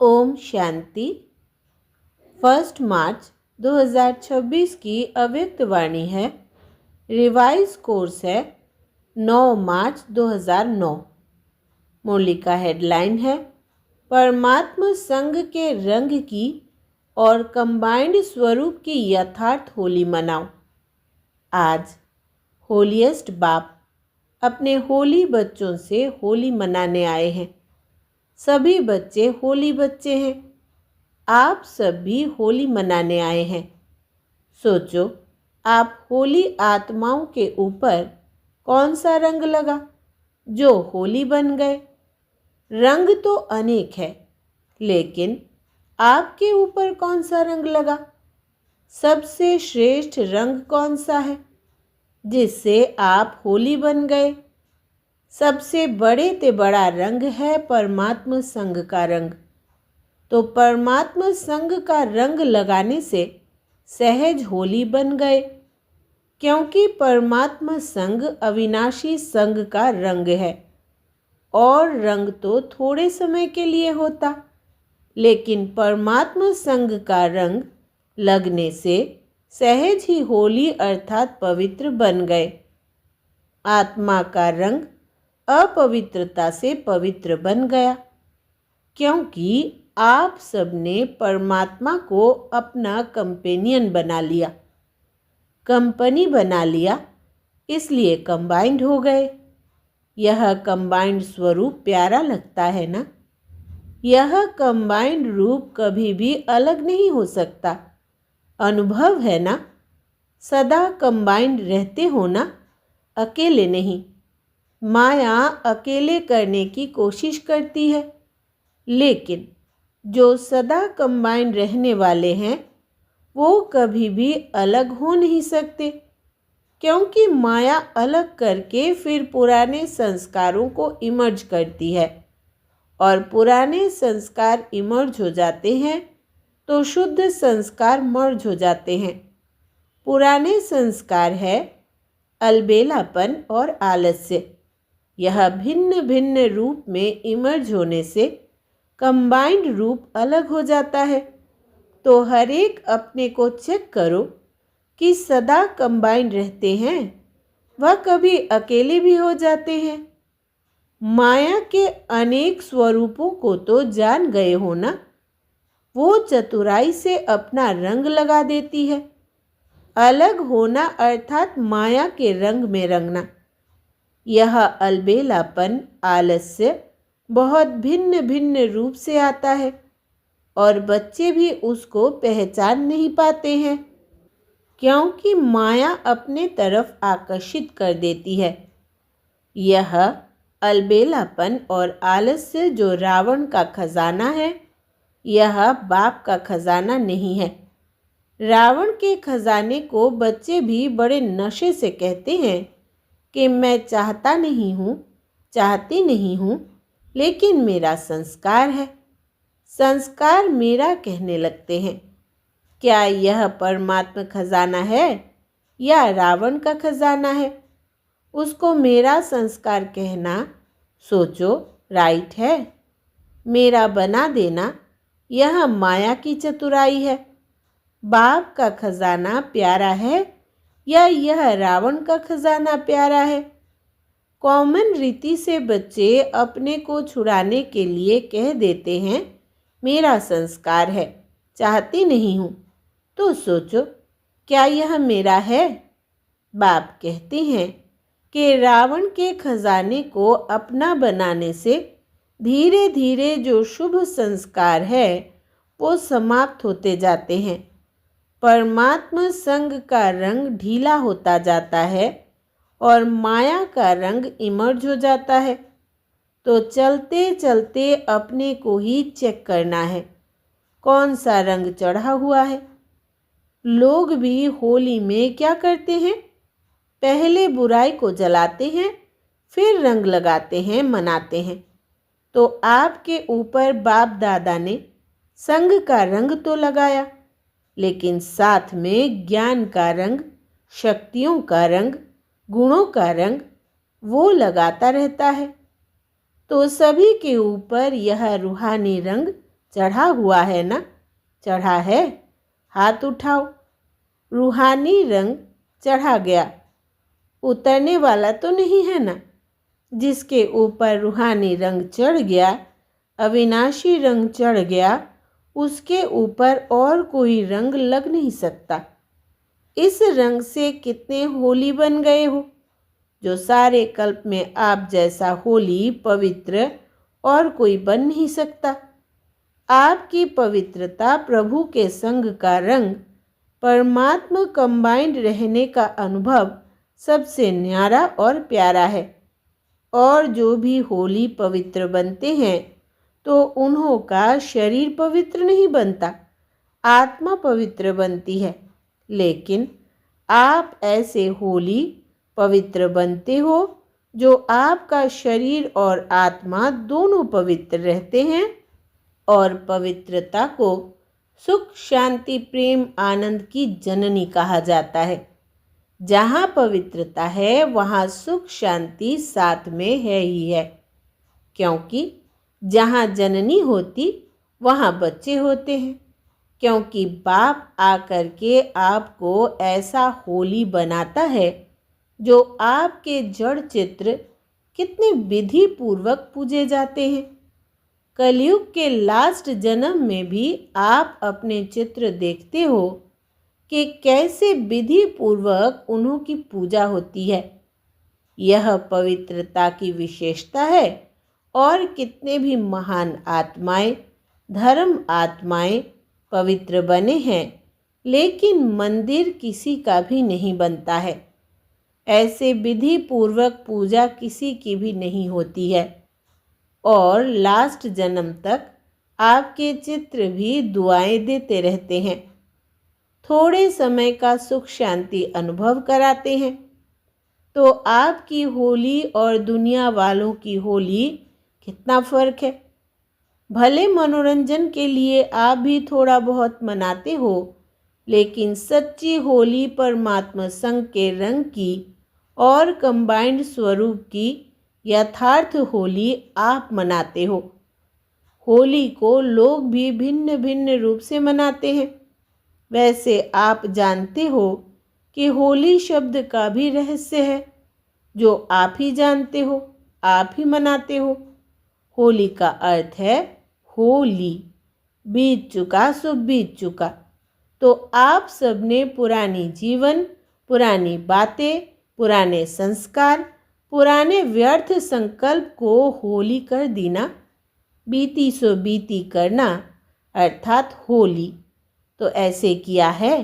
ओम शांति। 1 मार्च 2026 की अव्यक्त वाणी है। रिवाइज कोर्स है 9 मार्च 2009। मुरली का हेडलाइन है परमात्मा संघ के रंग की और कंबाइंड स्वरूप की यथार्थ होली मनाओ। आज होलीएस्ट बाप अपने होली बच्चों से होली मनाने आए हैं। सभी बच्चे होली बच्चे हैं। आप सब भी होली मनाने आए हैं। सोचो, आप होली आत्माओं के ऊपर कौन सा रंग लगा जो होली बन गए। रंग तो अनेक है, लेकिन आपके ऊपर कौन सा रंग लगा? सबसे श्रेष्ठ रंग कौन सा है जिससे आप होली बन गए? सबसे बड़े ते बड़ा रंग है परमात्मा संघ का रंग। तो परमात्मा संघ का रंग लगाने से सहज होली बन गए, क्योंकि परमात्मा संघ अविनाशी संघ का रंग है। और रंग तो थोड़े समय के लिए होता, लेकिन परमात्मा संघ का रंग लगने से सहज ही होली अर्थात पवित्र बन गए। आत्मा का रंग अपवित्रता से पवित्र बन गया, क्योंकि आप सबने परमात्मा को अपना कंपेनियन बना लिया, कंपनी बना लिया, इसलिए कंबाइंड हो गए। यह कंबाइंड स्वरूप प्यारा लगता है ना? यह कंबाइंड रूप कभी भी अलग नहीं हो सकता। अनुभव है ना? सदा कंबाइंड रहते हो ना, अकेले नहीं। माया अकेले करने की कोशिश करती है, लेकिन जो सदा कंबाइंड रहने वाले हैं वो कभी भी अलग हो नहीं सकते, क्योंकि माया अलग करके फिर पुराने संस्कारों को इमर्ज करती है, और पुराने संस्कार इमर्ज हो जाते हैं तो शुद्ध संस्कार मर्ज हो जाते हैं। पुराने संस्कार है अलबेलापन और आलस्य। यह भिन्न भिन्न रूप में इमर्ज होने से कंबाइंड रूप अलग हो जाता है। तो हर एक अपने को चेक करो कि सदा कंबाइंड रहते हैं, वह कभी अकेले भी हो जाते हैं। माया के अनेक स्वरूपों को तो जान गए हो ना? वो चतुराई से अपना रंग लगा देती है। अलग होना अर्थात माया के रंग में रंगना। यह अलबेलापन आलस्य बहुत भिन्न भिन्न रूप से आता है, और बच्चे भी उसको पहचान नहीं पाते हैं, क्योंकि माया अपने तरफ आकर्षित कर देती है। यह अलबेलापन और आलस्य जो रावण का खजाना है, यह बाप का खजाना नहीं है। रावण के खजाने को बच्चे भी बड़े नशे से कहते हैं कि मैं चाहता नहीं हूँ, चाहती नहीं हूँ, लेकिन मेरा संस्कार है, संस्कार मेरा कहने लगते हैं। क्या यह परमात्मा खजाना है या रावण का खजाना है? उसको मेरा संस्कार कहना, सोचो, राइट है? मेरा बना देना, यह माया की चतुराई है। बाप का खजाना प्यारा है या यह रावण का खजाना प्यारा है? कॉमन रीति से बच्चे अपने को छुड़ाने के लिए कह देते हैं मेरा संस्कार है, चाहती नहीं हूँ। तो सोचो, क्या यह मेरा है? बाप कहते हैं कि रावण के खजाने को अपना बनाने से धीरे धीरे जो शुभ संस्कार है वो समाप्त होते जाते हैं। परमात्मा संघ का रंग ढीला होता जाता है और माया का रंग इमर्ज हो जाता है। तो चलते चलते अपने को ही चेक करना है कौन सा रंग चढ़ा हुआ है। लोग भी होली में क्या करते हैं? पहले बुराई को जलाते हैं, फिर रंग लगाते हैं, मनाते हैं। तो आपके ऊपर बाप दादा ने संघ का रंग तो लगाया, लेकिन साथ में ज्ञान का रंग, शक्तियों का रंग, गुणों का रंग वो लगाता रहता है। तो सभी के ऊपर यह रूहानी रंग चढ़ा हुआ है ना? चढ़ा है? हाथ उठाओ। रूहानी रंग चढ़ा गया, उतरने वाला तो नहीं है ना? जिसके ऊपर रूहानी रंग चढ़ गया, अविनाशी रंग चढ़ गया, उसके ऊपर और कोई रंग लग नहीं सकता। इस रंग से कितने होली बन गए हो, जो सारे कल्प में आप जैसा होली पवित्र और कोई बन नहीं सकता। आपकी पवित्रता, प्रभु के संग का रंग, परमात्मा कंबाइंड रहने का अनुभव सबसे न्यारा और प्यारा है। और जो भी होली पवित्र बनते हैं तो उन्हों का शरीर पवित्र नहीं बनता, आत्मा पवित्र बनती है। लेकिन आप ऐसे होली पवित्र बनते हो जो आपका शरीर और आत्मा दोनों पवित्र रहते हैं। और पवित्रता को सुख शांति प्रेम आनंद की जननी कहा जाता है। जहाँ पवित्रता है वहाँ सुख शांति साथ में है ही है, क्योंकि जहाँ जननी होती वहाँ बच्चे होते हैं। क्योंकि बाप आकर के आपको ऐसा होली बनाता है जो आपके जड़ चित्र कितने विधि पूर्वक पूजे जाते हैं। कलयुग के लास्ट जन्म में भी आप अपने चित्र देखते हो कि कैसे विधि पूर्वक उन्हों की पूजा होती है। यह पवित्रता की विशेषता है। और कितने भी महान आत्माएं, धर्म आत्माएं पवित्र बने हैं, लेकिन मंदिर किसी का भी नहीं बनता है। ऐसे विधि पूर्वक पूजा किसी की भी नहीं होती है। और लास्ट जन्म तक आपके चित्र भी दुआएं देते रहते हैं, थोड़े समय का सुख शांति अनुभव कराते हैं। तो आपकी होली और दुनिया वालों की होली कितना फर्क है। भले मनोरंजन के लिए आप भी थोड़ा बहुत मनाते हो, लेकिन सच्ची होली परमात्मा संग के रंग की और कंबाइंड स्वरूप की यथार्थ होली आप मनाते हो। होली को लोग भी भिन्न भिन्न रूप से मनाते हैं। वैसे आप जानते हो कि होली शब्द का भी रहस्य है, जो आप ही जानते हो, आप ही मनाते हो। होली का अर्थ है होली, बीत चुका सो बीत चुका। तो आप सबने पुरानी जीवन, पुरानी बातें, पुराने संस्कार, पुराने व्यर्थ संकल्प को होली कर दी ना। बीती सो बीती करना अर्थात होली। तो ऐसे किया है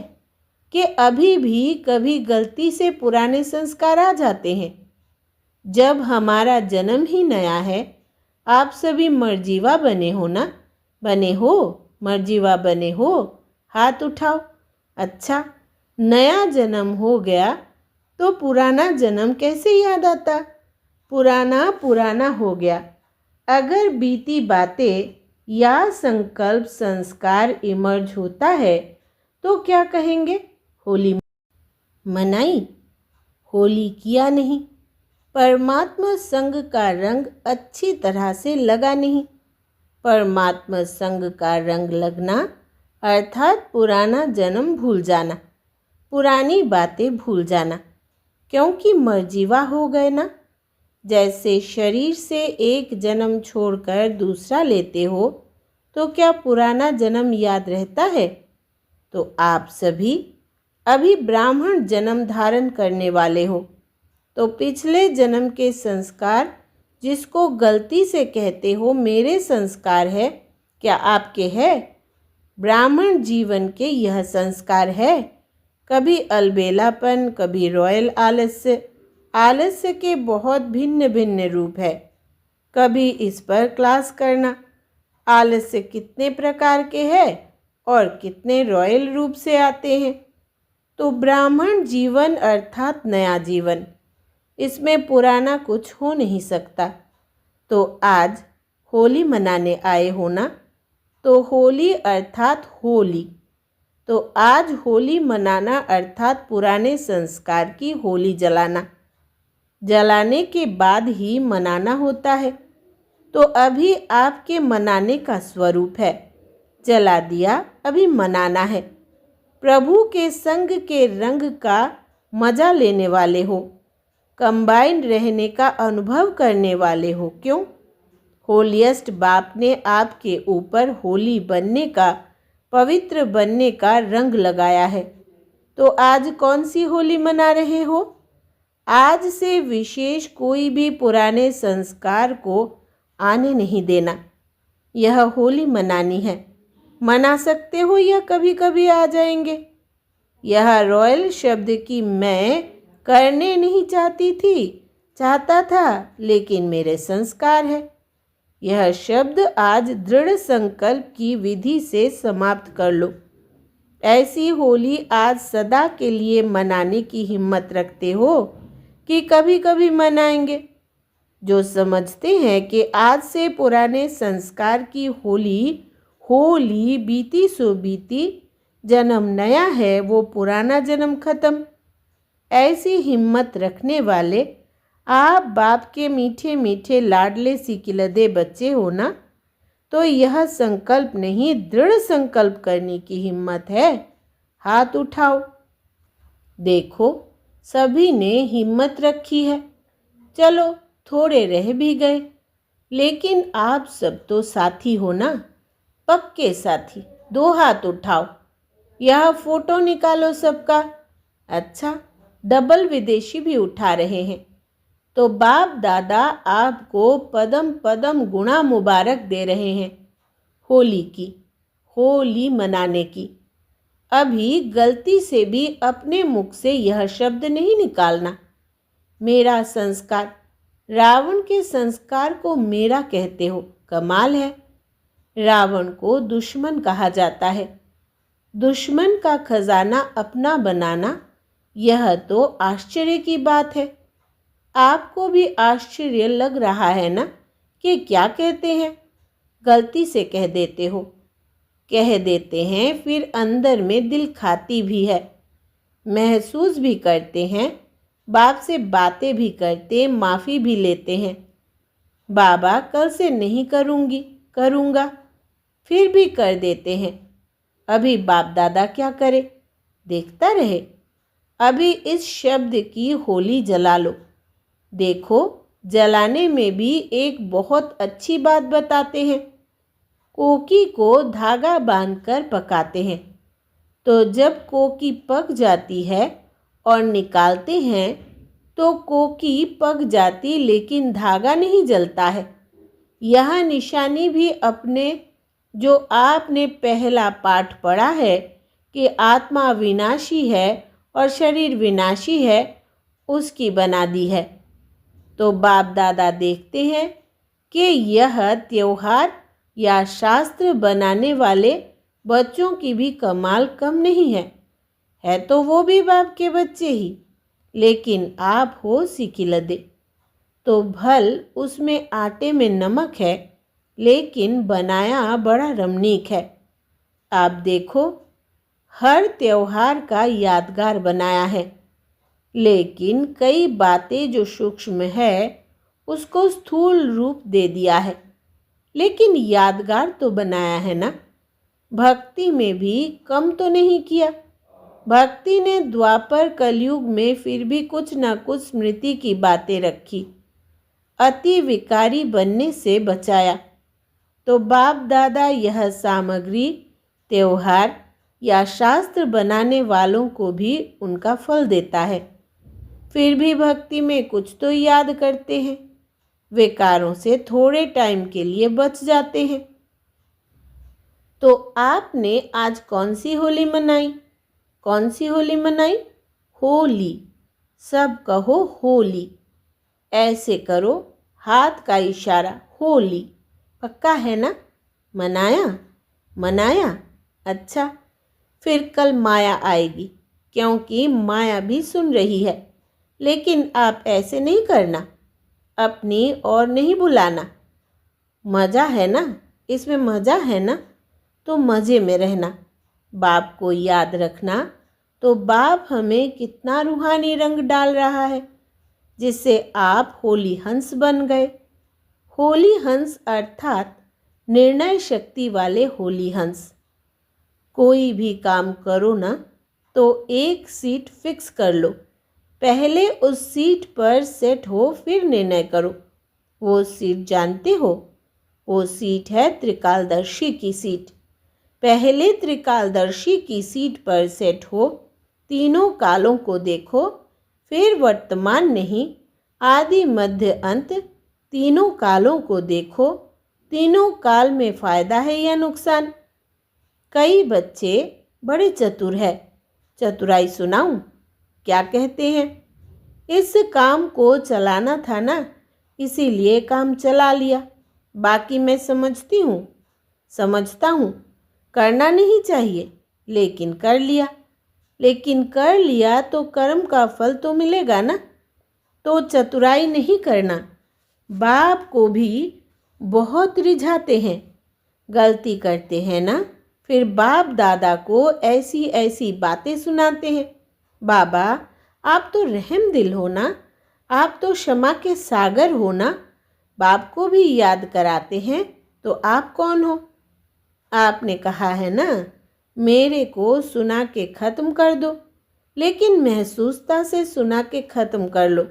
कि अभी भी कभी गलती से पुराने संस्कार आ जाते हैं। जब हमारा जन्म ही नया है, आप सभी मर्जीवा बने हो ना? बने हो? मर्जीवा बने हो? हाथ उठाओ। अच्छा, नया जन्म हो गया तो पुराना जन्म कैसे याद आता? पुराना पुराना हो गया। अगर बीती बातें या संकल्प संस्कार इमर्ज होता है तो क्या कहेंगे? होली मनाई, होली किया नहीं। परमात्मा संग का रंग अच्छी तरह से लगा नहीं। परमात्मा संग का रंग लगना अर्थात पुराना जन्म भूल जाना, पुरानी बातें भूल जाना, क्योंकि मर्जीवा हो गए ना। जैसे शरीर से एक जन्म छोड़कर दूसरा लेते हो तो क्या पुराना जन्म याद रहता है? तो आप सभी अभी ब्राह्मण जन्म धारण करने वाले हो, तो पिछले जन्म के संस्कार जिसको गलती से कहते हो मेरे संस्कार है, क्या आपके है? ब्राह्मण जीवन के यह संस्कार है। कभी अलबेलापन, कभी रॉयल आलस्य। आलस्य के बहुत भिन्न भिन्न रूप है। कभी इस पर क्लास करना। आलस्य कितने प्रकार के हैं और कितने रॉयल रूप से आते हैं। तो ब्राह्मण जीवन अर्थात नया जीवन, इसमें पुराना कुछ हो नहीं सकता। तो आज होली मनाने आए हो ना? तो होली अर्थात होली। तो आज होली मनाना अर्थात पुराने संस्कार की होली जलाना। जलाने के बाद ही मनाना होता है। तो अभी आपके मनाने का स्वरूप है। जला दिया, अभी मनाना है। प्रभु के संग के रंग का मजा लेने वाले हो, कंबाइंड रहने का अनुभव करने वाले हो। क्यों? होलीएस्ट बाप ने आपके ऊपर होली बनने का, पवित्र बनने का रंग लगाया है। तो आज कौन सी होली मना रहे हो? आज से विशेष कोई भी पुराने संस्कार को आने नहीं देना। यह होली मनानी है। मना सकते हो या कभी कभी आ जाएंगे। यह रॉयल शब्द की मैं करने नहीं चाहता था, लेकिन मेरे संस्कार है। यह शब्द आज दृढ़ संकल्प की विधि से समाप्त कर लो। ऐसी होली आज सदा के लिए मनाने की हिम्मत रखते हो कि कभी कभी मनाएंगे? जो समझते हैं कि आज से पुराने संस्कार की होली बीती सो बीती, जन्म नया है, वो पुराना जन्म खत्म। ऐसी हिम्मत रखने वाले आप बाप के मीठे मीठे लाडले सिकिलदे बच्चे हो ना, तो यह संकल्प नहीं, दृढ़ संकल्प करने की हिम्मत है। हाथ उठाओ। देखो, सभी ने हिम्मत रखी है। चलो, थोड़े रह भी गए, लेकिन आप सब तो साथी हो ना, पक्के साथी। 2 हाथ उठाओ। यह फोटो निकालो सबका। अच्छा, डबल विदेशी भी उठा रहे हैं। तो बाप दादा आपको पदम पदम गुणा मुबारक दे रहे हैं होली की, होली मनाने की। अभी गलती से भी अपने मुख से यह शब्द नहीं निकालना, मेरा संस्कार। रावण के संस्कार को मेरा कहते हो, कमाल है। रावण को दुश्मन कहा जाता है। दुश्मन का खजाना अपना बनाना, यह तो आश्चर्य की बात है। आपको भी आश्चर्य लग रहा है ना कि क्या कहते हैं? गलती से कह देते हो, कह देते हैं, फिर अंदर में दिल खाती भी है, महसूस भी करते हैं, बाप से बातें भी करते, माफ़ी भी लेते हैं। बाबा कल से नहीं करूँगा, फिर भी कर देते हैं। अभी बाप दादा क्या करे, देखता रहे। अभी इस शब्द की होली जला लो। देखो, जलाने में भी एक बहुत अच्छी बात बताते हैं। कोकी को धागा बांधकर पकाते हैं, तो जब कोकी पक जाती है और निकालते हैं तो कोकी पक जाती, लेकिन धागा नहीं जलता है। यह निशानी भी अपने, जो आपने पहला पाठ पढ़ा है कि आत्मा विनाशी है और शरीर विनाशी है, उसकी बना दी है। तो बाप दादा देखते हैं कि यह त्योहार या शास्त्र बनाने वाले बच्चों की भी कमाल कम नहीं है तो वो भी बाप के बच्चे ही, लेकिन आप हो सिकिलदे। तो भल उसमें आटे में नमक है, लेकिन बनाया बड़ा रमणीक है। आप देखो, हर त्योहार का यादगार बनाया है, लेकिन कई बातें जो सूक्ष्म है उसको स्थूल रूप दे दिया है, लेकिन यादगार तो बनाया है ना। भक्ति में भी कम तो नहीं किया। भक्ति ने द्वापर कलयुग में फिर भी कुछ न कुछ स्मृति की बातें रखी, अति विकारी बनने से बचाया। तो बाप दादा यह सामग्री त्योहार या शास्त्र बनाने वालों को भी उनका फल देता है। फिर भी भक्ति में कुछ तो याद करते हैं, विकारों से थोड़े टाइम के लिए बच जाते हैं। तो आपने आज कौन सी होली मनाई? कौन सी होली मनाई? होली। सब कहो होली। ऐसे करो, हाथ का इशारा, होली। पक्का है ना? मनाया? अच्छा, फिर कल माया आएगी, क्योंकि माया भी सुन रही है। लेकिन आप ऐसे नहीं करना, अपनी और नहीं बुलाना। मज़ा है ना, इसमें मज़ा है ना, तो मज़े में रहना। बाप को याद रखना। तो बाप हमें कितना रूहानी रंग डाल रहा है, जिससे आप होली हंस बन गए। होली हंस अर्थात निर्णय शक्ति वाले होली हंस। कोई भी काम करो ना तो एक सीट फिक्स कर लो, पहले उस सीट पर सेट हो फिर निर्णय करो। वो सीट जानते हो? वो सीट है त्रिकालदर्शी की सीट। पहले त्रिकालदर्शी की सीट पर सेट हो, तीनों कालों को देखो, फिर वर्तमान नहीं, आदि मध्य अंत तीनों कालों को देखो। तीनों काल में फायदा है या नुकसान? कई बच्चे बड़े चतुर है, चतुराई सुनाऊं? क्या कहते हैं? इस काम को चलाना था ना, इसीलिए काम चला लिया। बाकी मैं समझता हूँ, करना नहीं चाहिए, लेकिन कर लिया। लेकिन कर लिया तो कर्म का फल तो मिलेगा ना। तो चतुराई नहीं करना। बाप को भी बहुत रिझाते हैं, गलती करते हैं ना, फिर बाप दादा को ऐसी ऐसी बातें सुनाते हैं। बाबा, आप तो रहम दिल हो ना, आप तो क्षमा के सागर हो ना। बाप को भी याद कराते हैं तो आप कौन हो? आपने कहा है ना, मेरे को सुना के ख़त्म कर दो, लेकिन महसूसता से सुना के ख़त्म कर लो।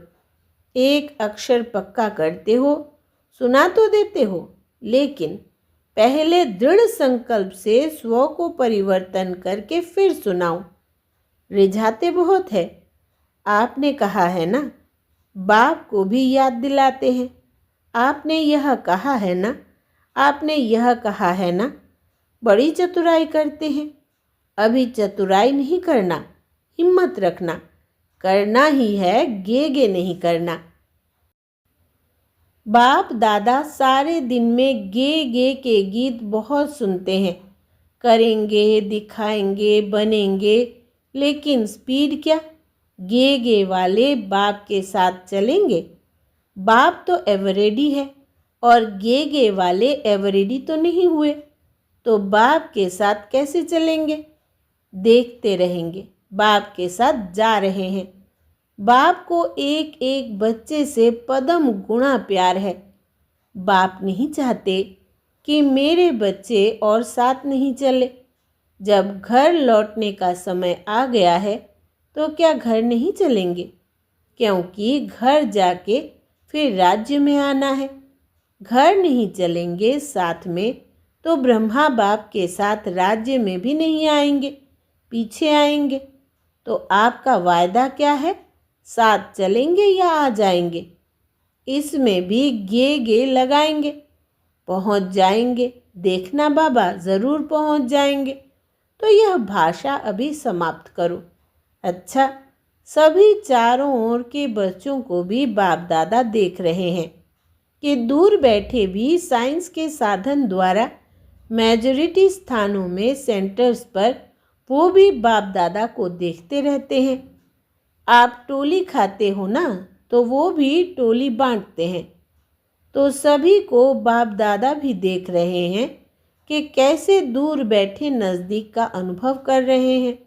एक अक्षर पक्का करते हो, सुना तो देते हो, लेकिन पहले दृढ़ संकल्प से स्व को परिवर्तन करके फिर सुनाओ। रिझाते बहुत है। आपने कहा है ना, बाप को भी याद दिलाते हैं। आपने यह कहा है ना, आपने यह कहा है ना, बड़ी चतुराई करते हैं। अभी चतुराई नहीं करना, हिम्मत रखना, करना ही है, गे नहीं करना। बाप दादा सारे दिन में गे के गीत बहुत सुनते हैं, करेंगे, दिखाएंगे, बनेंगे, लेकिन स्पीड क्या? गे वाले बाप के साथ चलेंगे? बाप तो एवरेडी है और गे वाले एवरेडी तो नहीं हुए, तो बाप के साथ कैसे चलेंगे? देखते रहेंगे, बाप के साथ जा रहे हैं। बाप को एक एक बच्चे से पदम गुणा प्यार है। बाप नहीं चाहते कि मेरे बच्चे और साथ नहीं चले। जब घर लौटने का समय आ गया है तो क्या घर नहीं चलेंगे? क्योंकि घर जाके फिर राज्य में आना है। घर नहीं चलेंगे साथ में तो ब्रह्मा बाप के साथ राज्य में भी नहीं आएंगे, पीछे आएंगे। तो आपका वायदा क्या है? साथ चलेंगे या आ जाएंगे? इसमें भी गे लगाएंगे। पहुंच जाएंगे, देखना बाबा, ज़रूर पहुंच जाएंगे। तो यह भाषा अभी समाप्त करो। अच्छा, सभी चारों ओर के बच्चों को भी बाप दादा देख रहे हैं कि दूर बैठे भी साइंस के साधन द्वारा मेजॉरिटी स्थानों में सेंटर्स पर वो भी बाप दादा को देखते रहते हैं। आप टोली खाते हो ना, तो वो भी टोली बांटते हैं। तो सभी को बाप दादा भी देख रहे हैं कि कैसे दूर बैठे नज़दीक का अनुभव कर रहे हैं।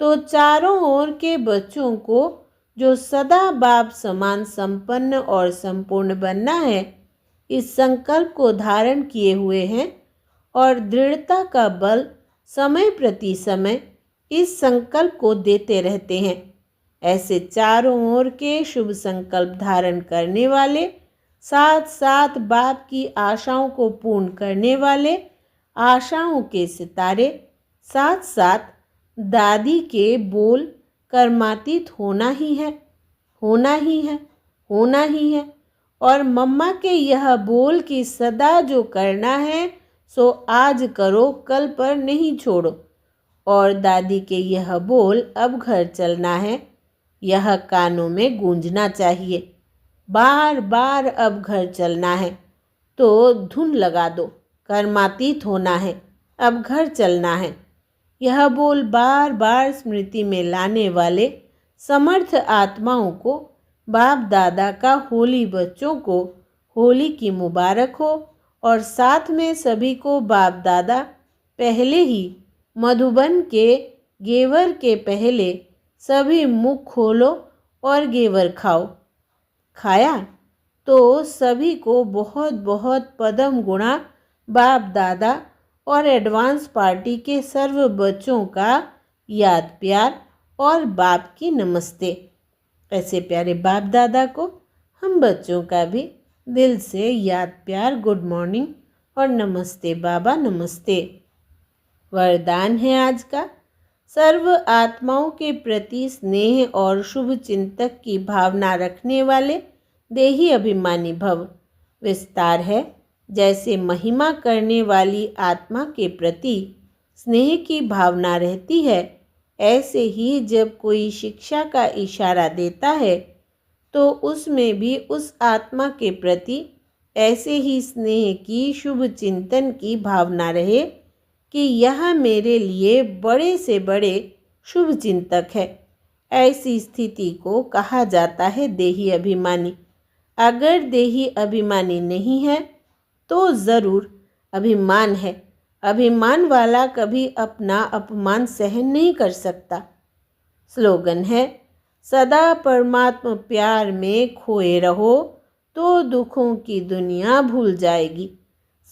तो चारों ओर के बच्चों को जो सदा बाप समान संपन्न और संपूर्ण बनना है, इस संकल्प को धारण किए हुए हैं और दृढ़ता का बल समय प्रति समय इस संकल्प को देते रहते हैं। ऐसे चारों ओर के शुभ संकल्प धारण करने वाले, साथ साथ बाप की आशाओं को पूर्ण करने वाले, आशाओं के सितारे, साथ साथ दादी के बोल कर्मातीत होना ही है, होना ही है, होना ही है। और मम्मा के यह बोल कि सदा जो करना है सो आज करो, कल पर नहीं छोड़ो। और दादी के यह बोल अब घर चलना है, यह कानों में गूंजना चाहिए। बार बार अब घर चलना है, तो धुन लगा दो, कर्मातीत होना है, अब घर चलना है। यह बोल बार बार स्मृति में लाने वाले समर्थ आत्माओं को बाप दादा का होली बच्चों को होली की मुबारक हो। और साथ में सभी को बाप दादा पहले ही मधुबन के गेवर के पहले सभी मुख खोलो और गेवर खाओ। खाया तो सभी को बहुत बहुत पदम गुणा बाप दादा और एडवांस पार्टी के सर्व बच्चों का याद प्यार और बाप की नमस्ते। ऐसे प्यारे बाप दादा को हम बच्चों का भी दिल से याद प्यार गुड मॉर्निंग और नमस्ते बाबा नमस्ते। वरदान है आज का, सर्व आत्माओं के प्रति स्नेह और शुभ चिंतक की भावना रखने वाले देही अभिमानी भव। विस्तार है, जैसे महिमा करने वाली आत्मा के प्रति स्नेह की भावना रहती है, ऐसे ही जब कोई शिक्षा का इशारा देता है तो उसमें भी उस आत्मा के प्रति ऐसे ही स्नेह की शुभ चिंतन की भावना रहे कि यह मेरे लिए बड़े से बड़े शुभ चिंतक है। ऐसी स्थिति को कहा जाता है देही अभिमानी। अगर देही अभिमानी नहीं है तो ज़रूर अभिमान है। अभिमान वाला कभी अपना अपमान सहन नहीं कर सकता। स्लोगन है, सदा परमात्मा प्यार में खोए रहो तो दुखों की दुनिया भूल जाएगी।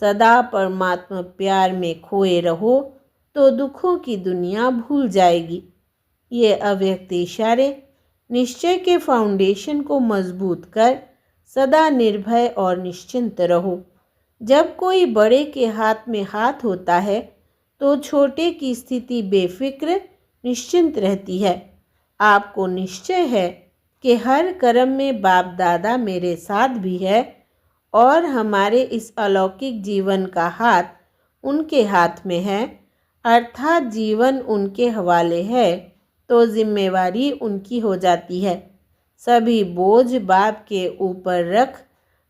सदा परमात्मा प्यार में खोए रहो तो दुखों की दुनिया भूल जाएगी। ये अव्यक्त इशारे निश्चय के फाउंडेशन को मजबूत कर सदा निर्भय और निश्चिंत रहो। जब कोई बड़े के हाथ में हाथ होता है तो छोटे की स्थिति बेफिक्र निश्चिंत रहती है। आपको निश्चय है कि हर कर्म में बाप दादा मेरे साथ भी है और हमारे इस अलौकिक जीवन का हाथ उनके हाथ में है, अर्थात जीवन उनके हवाले है तो जिम्मेवारी उनकी हो जाती है। सभी बोझ बाप के ऊपर रख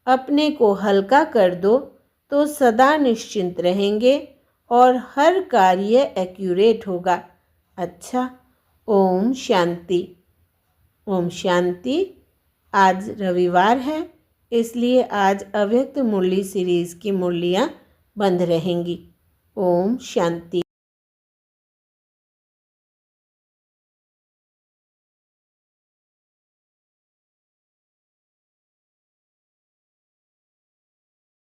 अपने को हल्का कर दो तो सदा निश्चिंत रहेंगे और हर कार्य एक्यूरेट होगा। अच्छा, ओम शांति। ओम शांति। आज रविवार है, इसलिए आज अव्यक्त मुरली सीरीज़ की मुरलियाँ बंद रहेंगी। ओम शांति।